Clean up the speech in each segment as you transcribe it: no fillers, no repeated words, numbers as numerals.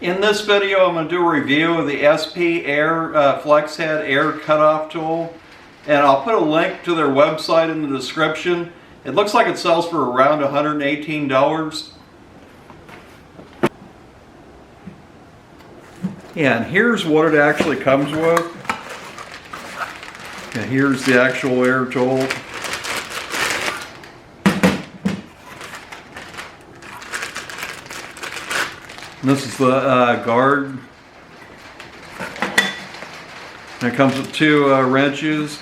In this video, I'm going to do a review of the SP Air Flex Head Air Cutoff Tool, and I'll put a link to their website in the description. It looks like it sells for around $118. And here's what it actually comes with. And here's the actual air tool. And this is the guard. And it comes with two wrenches.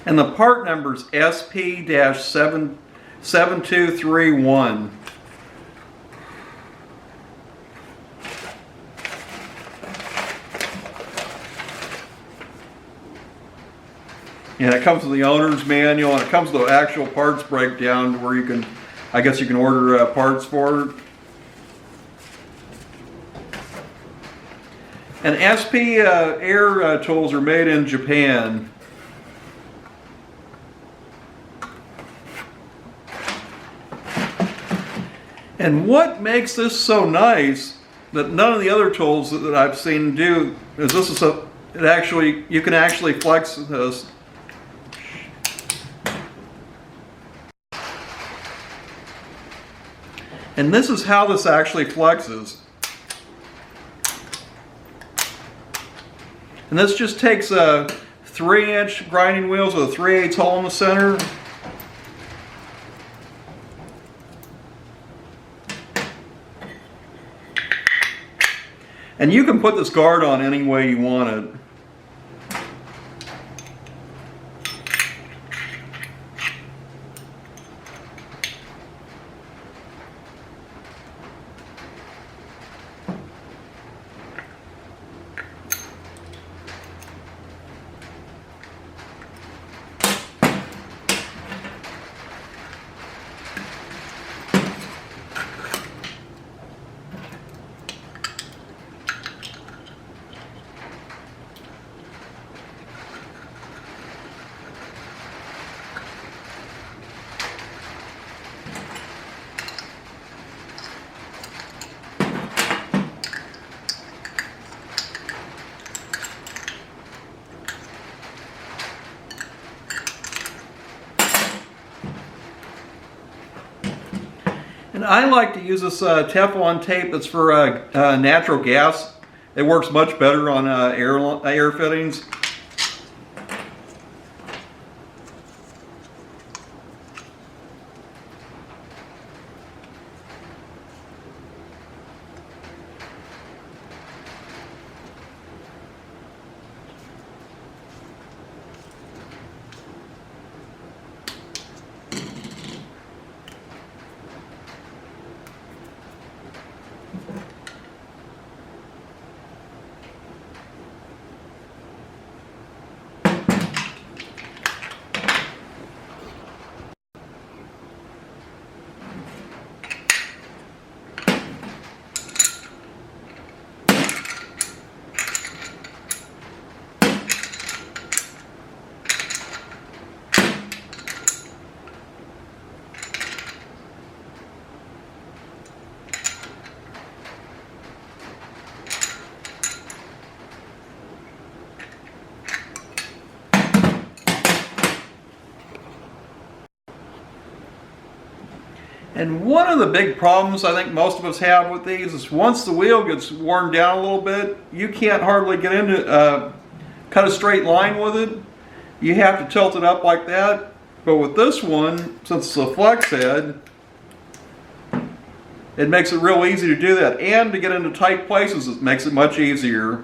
And the part number is SP-7231. And it comes with the owner's manual, and it comes with the actual parts breakdown where you can, I guess you can order parts for it. And SP air tools are made in Japan. And what makes this so nice that none of the other tools that I've seen do is this is you can actually flex this. And this is how this actually flexes. And this just takes a 3-inch grinding wheels with a 3/8 hole in the center. And you can put this guard on any way you want it. And I like to use this Teflon tape that's for natural gas. It works much better on air fittings. And one of the big problems I think most of us have with these is once the wheel gets worn down a little bit, you can't hardly get into cut a straight line with it. You have to tilt it up like that. But with this one, since it's a flex head, it makes it real easy to do that. And to get into tight places, it makes it much easier.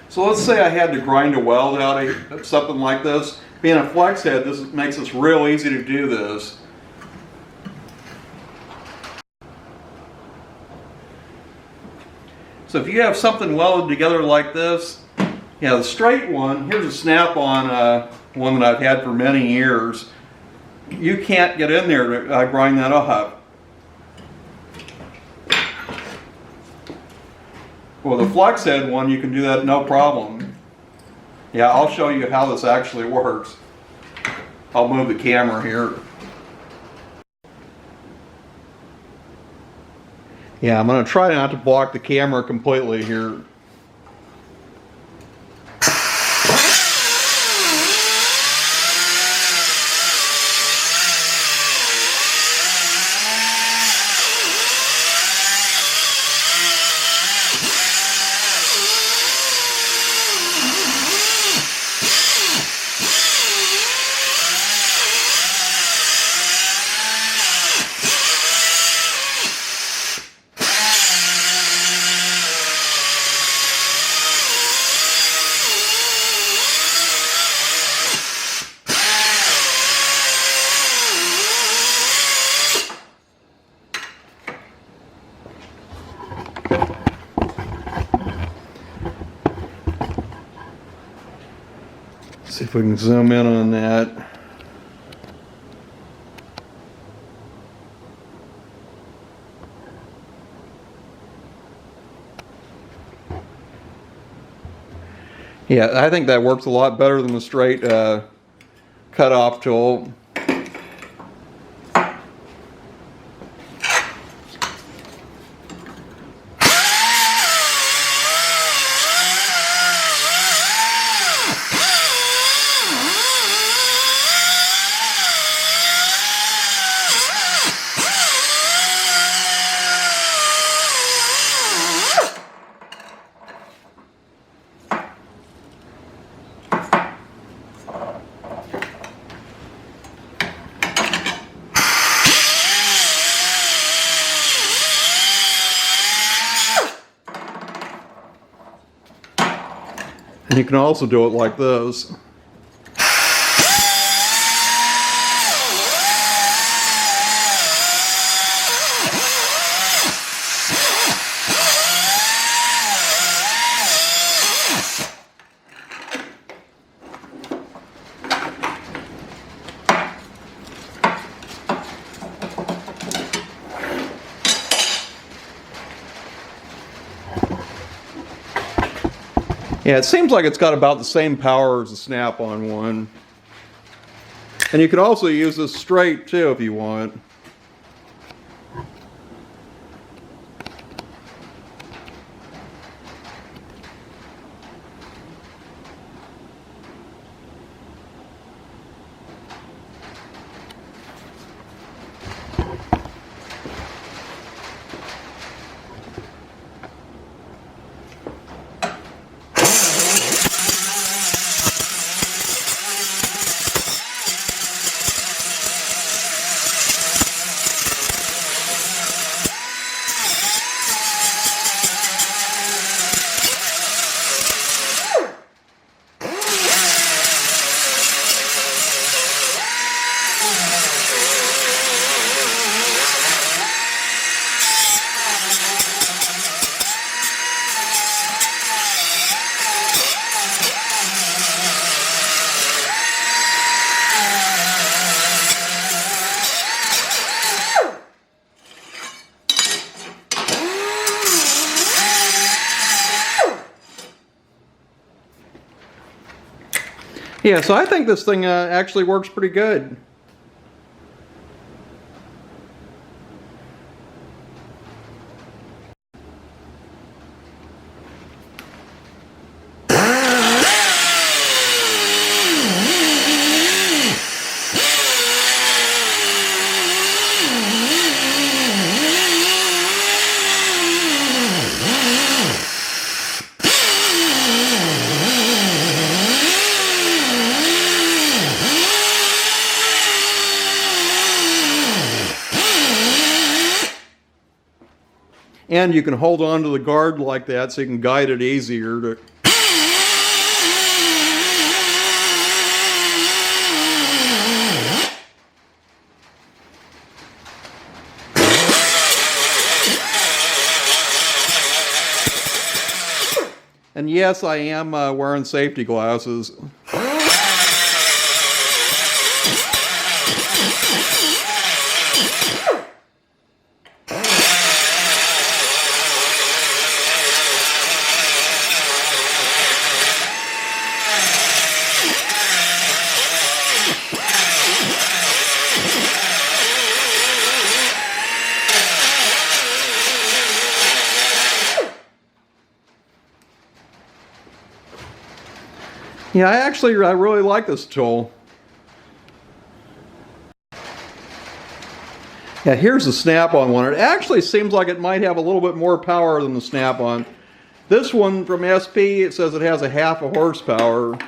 So let's say I had to grind a weld out of something like this. Being a flex head, this makes it real easy to do this. So if you have something welded together like this, yeah, the straight one, here's a snap-on one that I've had for many years. You can't get in there to grind that up. Well, the flex head one, you can do that no problem. Yeah, I'll show you how this actually works. I'll move the camera here. Yeah, I'm going to try not to block the camera completely here. See if we can zoom in on that. Yeah, I think that works a lot better than the straight cut-off tool. And you can also do it like this. Yeah, it seems like it's got about the same power as the snap-on one. And you can also use this straight too if you want. Yeah, so I think this thing actually works pretty good. And you can hold on to the guard like that so you can guide it easier to. And yes, I am wearing safety glasses. Yeah, I really like this tool. Yeah, here's the snap-on one. It actually seems like it might have a little bit more power than the snap-on. This one from SP, it says it has a half a horsepower.